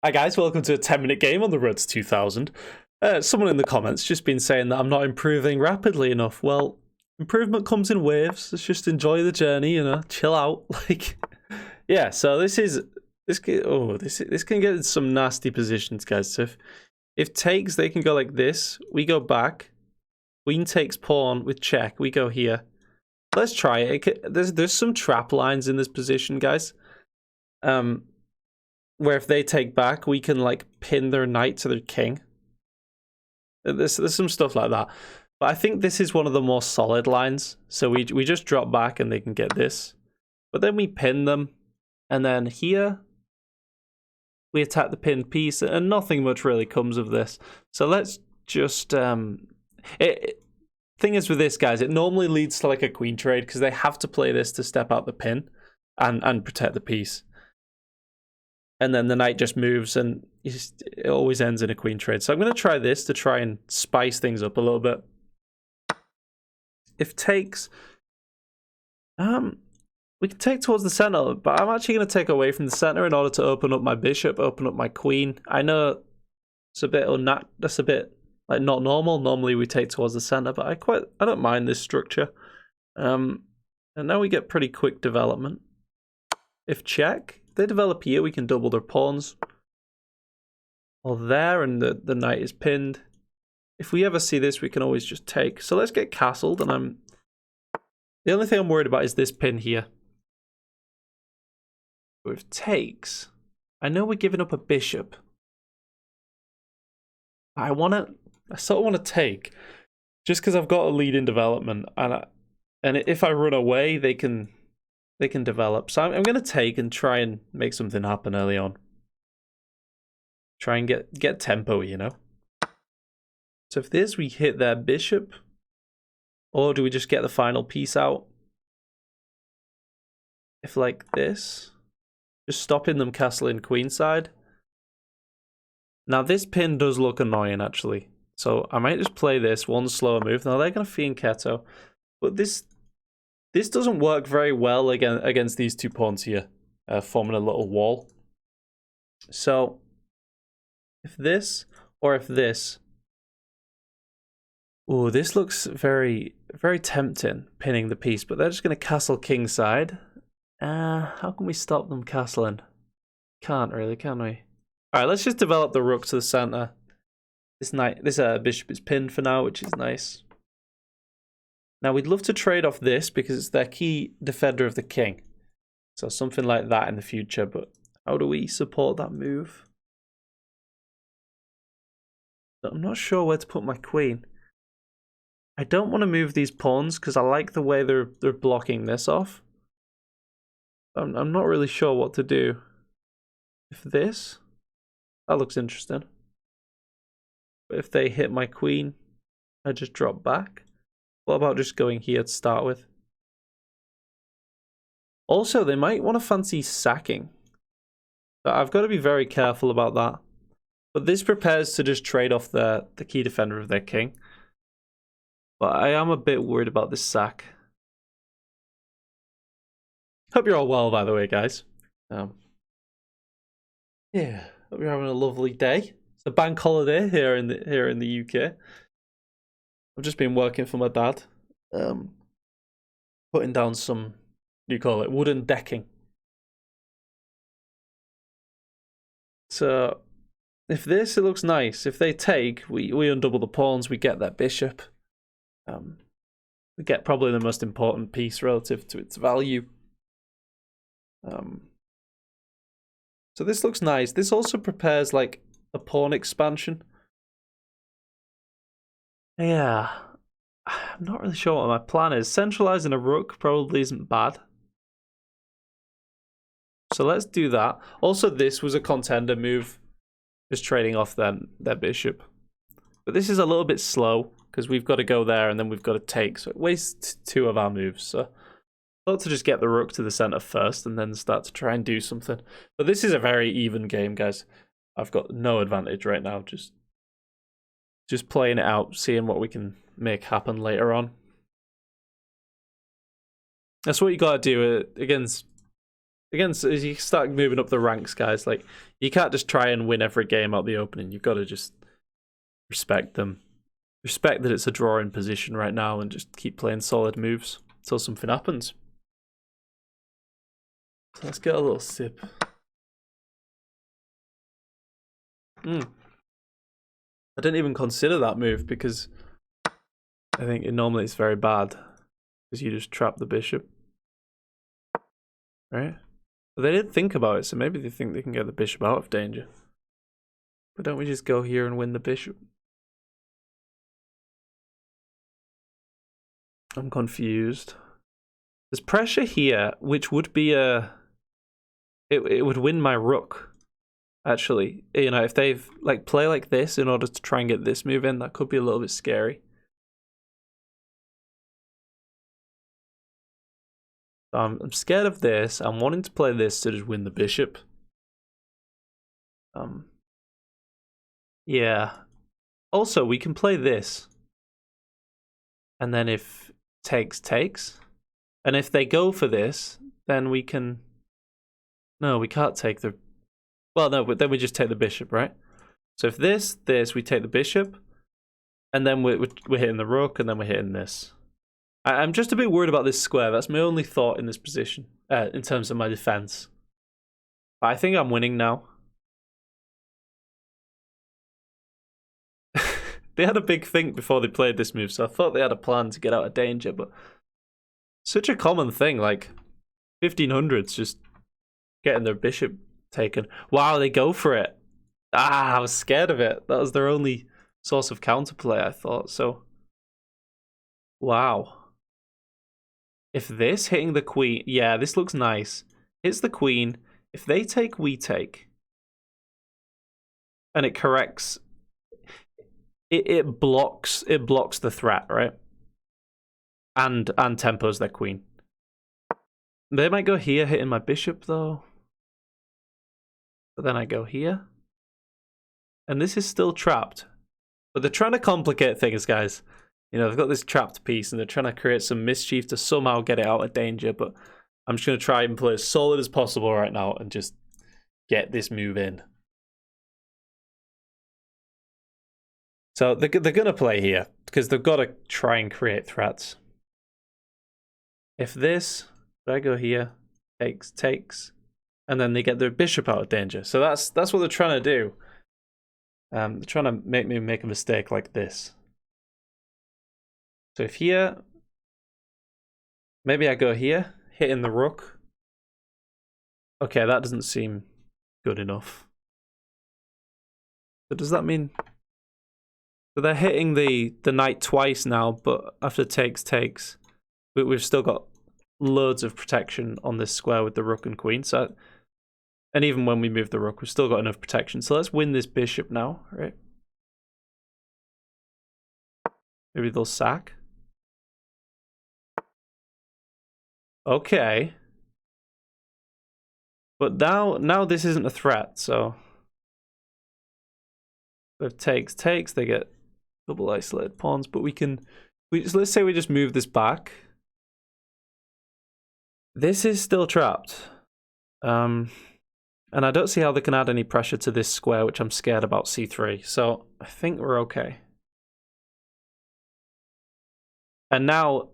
Hi guys, welcome to a 10-minute game on the road to 2000. Someone in the comments just been saying that I'm not improving rapidly enough. Well, improvement comes in waves. Let's just enjoy the journey, chill out. Yeah. So this can get in some nasty positions, guys. So if takes, they can go like this. We go back. Queen takes pawn with check. We go here. Let's try it. There's some trap lines in this position, guys. Where if they take back, we can like pin their knight to their king. There's some stuff like that. But I think this is one of the more solid lines. So we just drop back and they can get this. But then we pin them. And then here, we attack the pinned piece. And nothing much really comes of this. So let's just... thing is with this, guys, it normally leads to like a queen trade. Because they have to play this to step out the pin. And protect the piece. And then the knight just moves, and it always ends in a queen trade. So I'm going to try this to try and spice things up a little bit. If takes, we can take towards the center, but I'm actually going to take away from the center in order to open up my bishop, open up my queen. I know it's a bit that's a bit like not normal. Normally we take towards the center, but I don't mind this structure. And now we get pretty quick development. If check. If they develop here, we can double their pawns. Or there, and the knight is pinned. If we ever see this, we can always just take. So let's get castled, and the only thing I'm worried about is this pin here. With takes, I know we're giving up a bishop. I sort of want to take, just because I've got a lead in development, and if I run away, they can develop. So I'm going to take and try and make something happen early on. Try and get tempo, So if this, we hit their bishop. Or do we just get the final piece out? If like this. Just stopping them castling queenside. Now this pin does look annoying, actually. So I might just play this one slower move. Now they're going to Fianchetto. But this doesn't work very well against these two pawns here, forming a little wall. So, if this, or if this... Oh, this looks very, very tempting, pinning the piece, but they're just going to castle kingside. How can we stop them castling? Can't really, can we? Alright, let's just develop the rook to the center. This bishop is pinned for now, which is nice. Now, we'd love to trade off this because it's their key defender of the king. So something like that in the future, but how do we support that move? I'm not sure where to put my queen. I don't want to move these pawns because I like the way they're blocking this off. I'm not really sure what to do. If this, that looks interesting. But if they hit my queen, I just drop back. What about just going here to start with? Also, they might want to fancy sacking. But I've got to be very careful about that. But this prepares to just trade off the key defender of their king. But I am a bit worried about this sack. Hope you're all well, by the way, guys. Yeah, hope you're having a lovely day. It's a bank holiday here in the UK. I've just been working for my dad, putting down some, what do you call it, wooden decking. So, if this, it looks nice. If they take, we undouble the pawns, we get that bishop. We get probably the most important piece relative to its value. So this looks nice. This also prepares like a pawn expansion. Yeah, I'm not really sure what my plan is. Centralizing a rook probably isn't bad. So let's do that. Also, this was a contender move. Just trading off their bishop. But this is a little bit slow because we've got to go there and then we've got to take. So it wastes two of our moves. So I thought to just get the rook to the center first and then start to try and do something. But this is a very even game, guys. I've got no advantage right now. Just playing it out, seeing what we can make happen later on. That's what you got to do against Again, so as you start moving up the ranks, guys, like, you can't just try and win every game out the opening. You've got to just respect them. Respect that it's a drawing position right now and just keep playing solid moves until something happens. So let's get a little sip. I didn't even consider that move because I think normally it's very bad because you just trap the bishop. Right? But they didn't think about it, so maybe they think they can get the bishop out of danger. But don't we just go here and win the bishop? I'm confused. There's pressure here, which would be a... It would win my rook, actually. You know, if they've like play like this in order to try and get this move in, that could be a little bit scary. I'm scared of this. I'm wanting to play this to just win the bishop. Yeah. Also, we can play this. And then if takes, takes. And if they go for this, then we can... No, we can't take the... Well, no, but then we just take the bishop, right? So if this, we take the bishop. And then we're hitting the rook, and then we're hitting this. I'm just a bit worried about this square. That's my only thought in this position, in terms of my defense. But I think I'm winning now. They had a big think before they played this move, so I thought they had a plan to get out of danger, but such a common thing, like 1500s just getting their bishop taken. Wow, they go for it. I was scared of it. That was their only source of counterplay, I thought. So, wow. If this hitting the queen, yeah, this looks nice. Hits the queen. If they take, we take. And it corrects. It blocks the threat, right? And tempos their queen. They might go here, hitting my bishop though. But then I go here. And this is still trapped. But they're trying to complicate things, guys. You know, they've got this trapped piece and they're trying to create some mischief to somehow get it out of danger. But I'm just going to try and play as solid as possible right now and just get this move in. So they're going to play here because they've got to try and create threats. If this, I go here, takes, takes, and then they get their bishop out of danger. So that's what they're trying to do. They're trying to make me make a mistake like this. So if here, maybe I go here, hitting the rook. Okay, that doesn't seem good enough. So does that mean... So they're hitting the knight twice now, but after takes, takes, we've still got loads of protection on this square with the rook and queen. So, and even when we move the rook, we've still got enough protection. So let's win this bishop now, right? Maybe they'll sack. Okay. But now this isn't a threat, so... If takes, takes, they get double isolated pawns, but let's say we just move this back. This is still trapped. And I don't see how they can add any pressure to this square, which I'm scared about c3. So I think we're okay. And now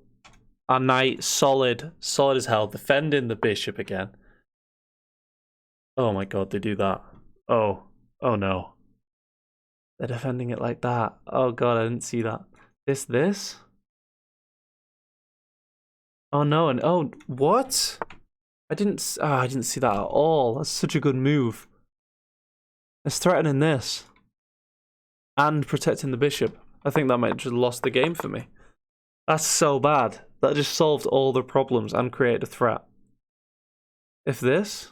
our knight solid as hell, defending the bishop again. Oh my god, they do that. Oh no. They're defending it like that. Oh god, I didn't see that. This? Oh no, and oh, what? I didn't see that at all. That's such a good move. It's threatening this. And protecting the bishop. I think that might have just lost the game for me. That's so bad. That just solved all the problems and created a threat. If this,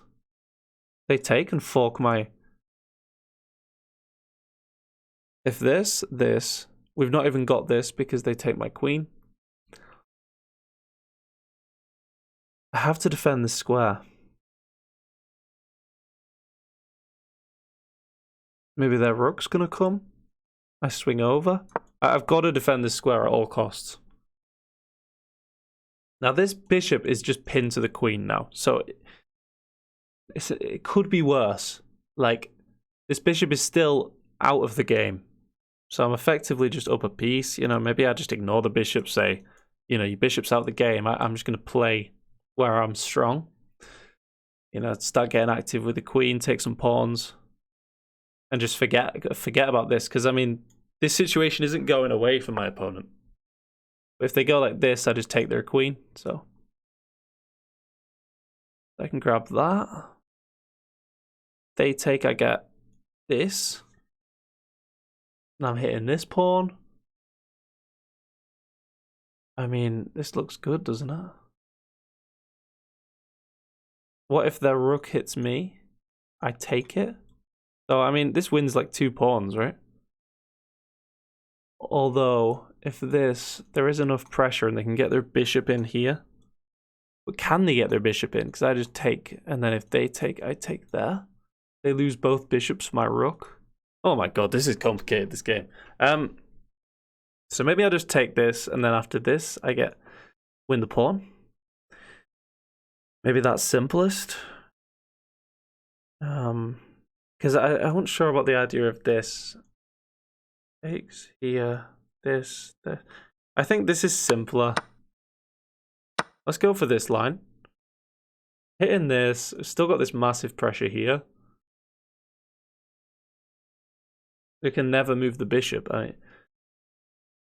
they take and fork my... If this, we've not even got this because they take my queen. I have to defend this square. Maybe their rook's gonna come. I swing over. I've got to defend this square at all costs. Now this bishop is just pinned to the queen now. So it could be worse. Like, this bishop is still out of the game. So I'm effectively just up a piece. You know, maybe I just ignore the bishop, say, you know, your bishop's out of the game. I'm just going to play where I'm strong. You know, start getting active with the queen, take some pawns, and just forget about this. Because, I mean, this situation isn't going away for my opponent. But if they go like this, I just take their queen. So I can grab that. They take, I get this. And I'm hitting this pawn. I mean, this looks good, doesn't it? What if their rook hits me? I take it. So, I mean, this wins like 2 pawns, right? Although, if there is enough pressure and they can get their bishop in here. But can they get their bishop in? Because I just take, and then if they take, I take there. They lose both bishops for my rook. Oh my god, this is complicated, this game. So maybe I'll just take this, and then after this, I win the pawn. Maybe that's simplest. Because I wasn't sure about the idea of this. Takes here, this. I think this is simpler. Let's go for this line. Hitting this, still got this massive pressure here. They can never move the bishop,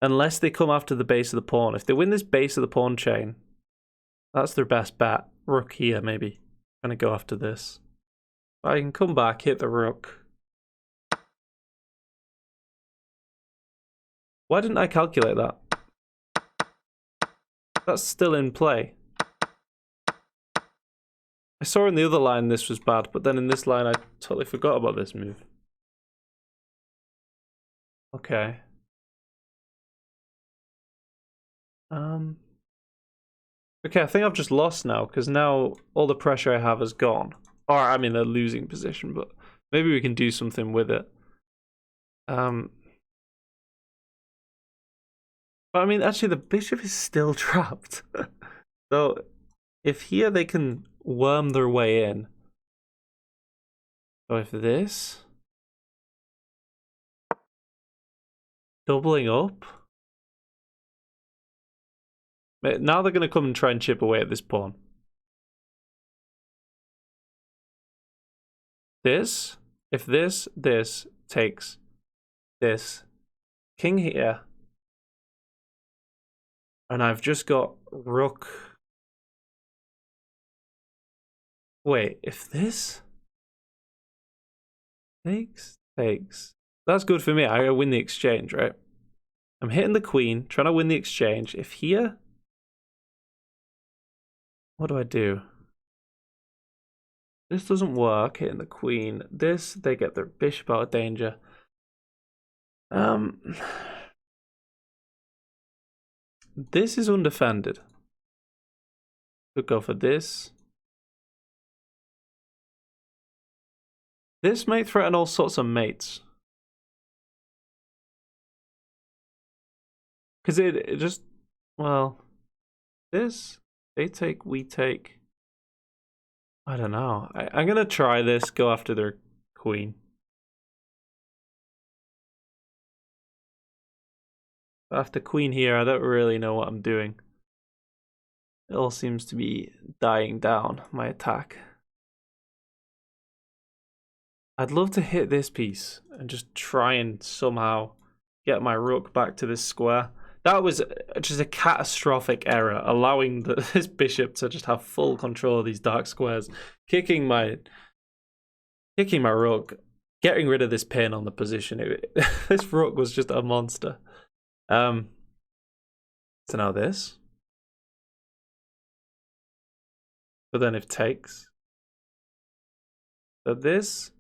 unless they come after the base of the pawn. If they win this base of the pawn chain, that's their best bet. Rook here, maybe. I'm going to go after this. I can come back, hit the rook. Why didn't I calculate that? That's still in play. I saw in the other line this was bad, but then in this line I totally forgot about this move. Okay. Okay, I think I've just lost now, because now all the pressure I have is gone. Or, I'm in a losing position, but maybe we can do something with it. But I mean, actually, the bishop is still trapped. So, if here they can worm their way in. So if this... Doubling up... Now they're going to come and try and chip away at this pawn. This, if this takes this, king here, and I've just got rook. Wait, if this takes, that's good for me. I win the exchange, right? I'm hitting the queen, trying to win the exchange. If here, what do I do? This doesn't work, hitting the queen. This, they get their bishop out of danger. This is undefended. Could go for this. This may threaten all sorts of mates. Because it just, well, this, they take, we take. I don't know. I'm going to try this, go after their queen. After queen here, I don't really know what I'm doing. It all seems to be dying down, my attack. I'd love to hit this piece and just try and somehow get my rook back to this square. That was just a catastrophic error, allowing this bishop to just have full control of these dark squares, kicking my rook, getting rid of this pin on the position. This rook was just a monster. So now this. But then if takes. So this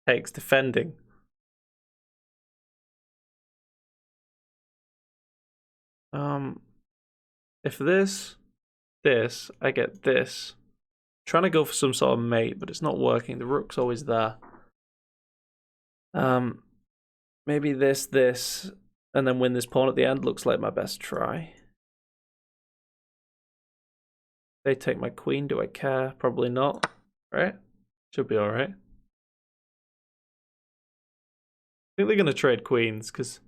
takes defending. If this, I get this. I'm trying to go for some sort of mate, but it's not working. The rook's always there. Maybe this, and then win this pawn at the end looks like my best try. They take my queen. Do I care? Probably not, right? Should be alright. I think they're going to trade queens, because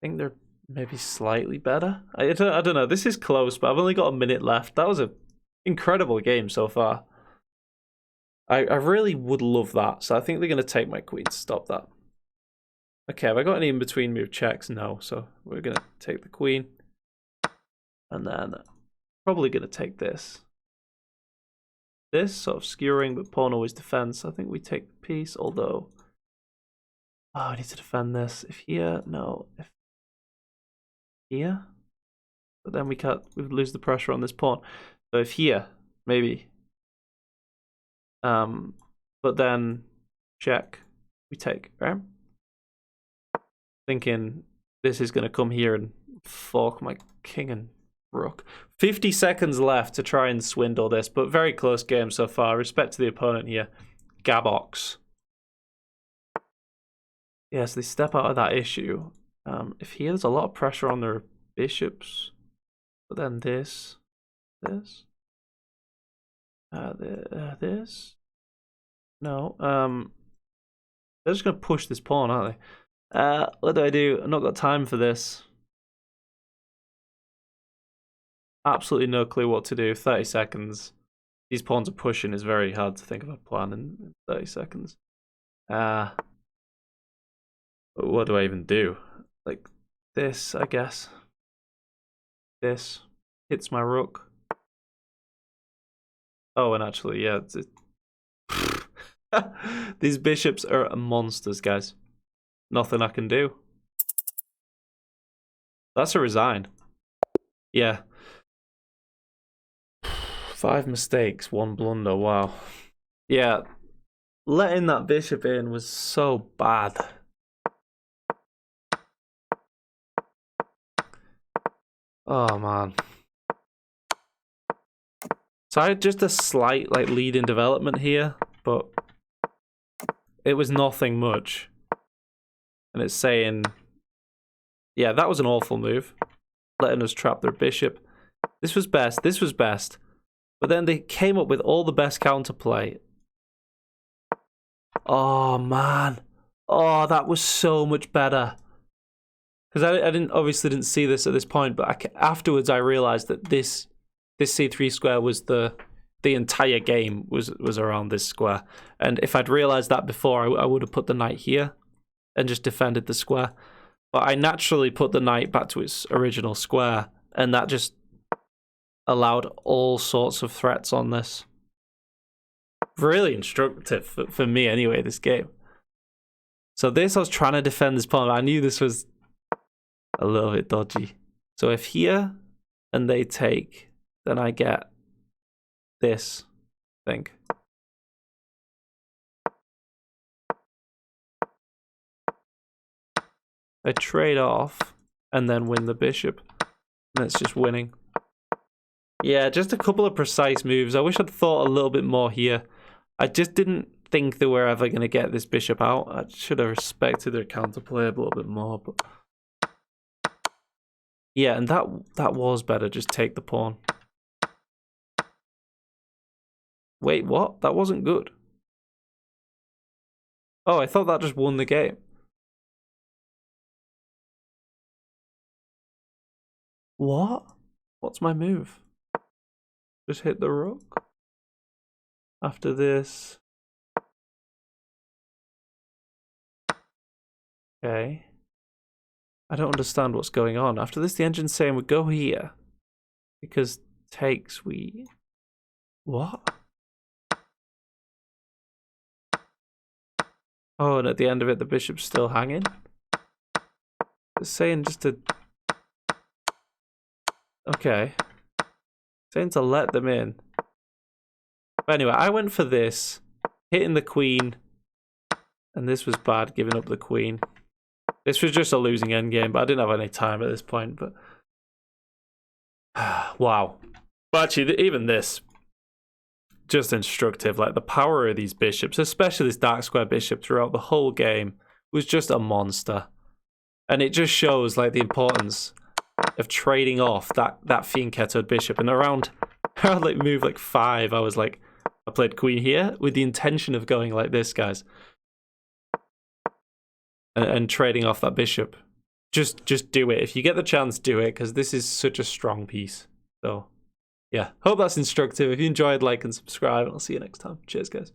I think they're maybe slightly better. I don't know. This is close, but I've only got a minute left. That was an incredible game so far. I really would love that. So I think they're going to take my queen to stop that. Okay, have I got any in-between move checks? No. So we're going to take the queen. And then probably going to take this. This sort of skewering, but pawn always defends. I think we take the piece, although... Oh, I need to defend this. If here, no. If here, but then we would lose the pressure on this pawn. So if here, maybe. But then check, we take, right? Thinking this is gonna come here and fork my king and rook. 50 seconds left to try and swindle this, but very close game so far. Respect to the opponent here. Gabox. Yes, they step out of that issue. If here, there's a lot of pressure on their bishops, but then this, this, no, they're just gonna push this pawn, aren't they? What do? I've not got time for this. Absolutely no clue what to do. 30 seconds. These pawns are pushing. Is very hard to think of a plan in 30 seconds. What do I even do? Like this, I guess. This hits my rook. Oh, and actually, yeah. These bishops are monsters, guys. Nothing I can do. That's a resign. Yeah. 5 mistakes, 1 blunder. Wow. Yeah. Letting that bishop in was so bad. Oh, man. So I had just a slight lead in development here, but it was nothing much. And it's saying, yeah, that was an awful move. Letting us trap their bishop. This was best. This was best. But then they came up with all the best counterplay. Oh, man. Oh, that was so much better. Because I obviously didn't see this at this point, but afterwards I realized that this c3 square was the entire game was around this square. And if I'd realized that before, I would have put the knight here and just defended the square. But I naturally put the knight back to its original square, and that just allowed all sorts of threats on this. Really instructive for me anyway, this game. So this, I was trying to defend this pawn, but I knew this was a little bit dodgy. So if here and they take, then I get this, I think. I trade off and then win the bishop. And it's just winning. Yeah, just a couple of precise moves. I wish I'd thought a little bit more here. I just didn't think they were ever going to get this bishop out. I should have respected their counterplay a little bit more, but yeah, and that was better. Just take the pawn. Wait, what? That wasn't good. Oh, I thought that just won the game. What? What's my move? Just hit the rook. After this. Okay. I don't understand what's going on. After this, the engine's saying we go here. Because takes we... What? Oh, and at the end of it, the bishop's still hanging? It's saying just to... Okay. Saying to let them in. But anyway, I went for this. Hitting the queen. And this was bad, giving up the queen. This was just a losing endgame, but I didn't have any time at this point. But wow. But actually, even this, just instructive. Like the power of these bishops, especially this dark square bishop throughout the whole game, was just a monster. And it just shows like the importance of trading off that fianchetto bishop. And around like move like 5, I was like, I played queen here with the intention of going like this, guys. And trading off that bishop. Just do it. If you get the chance, do it, because this is such a strong piece. So, yeah. Hope that's instructive. If you enjoyed, like and subscribe, and I'll see you next time. Cheers, guys.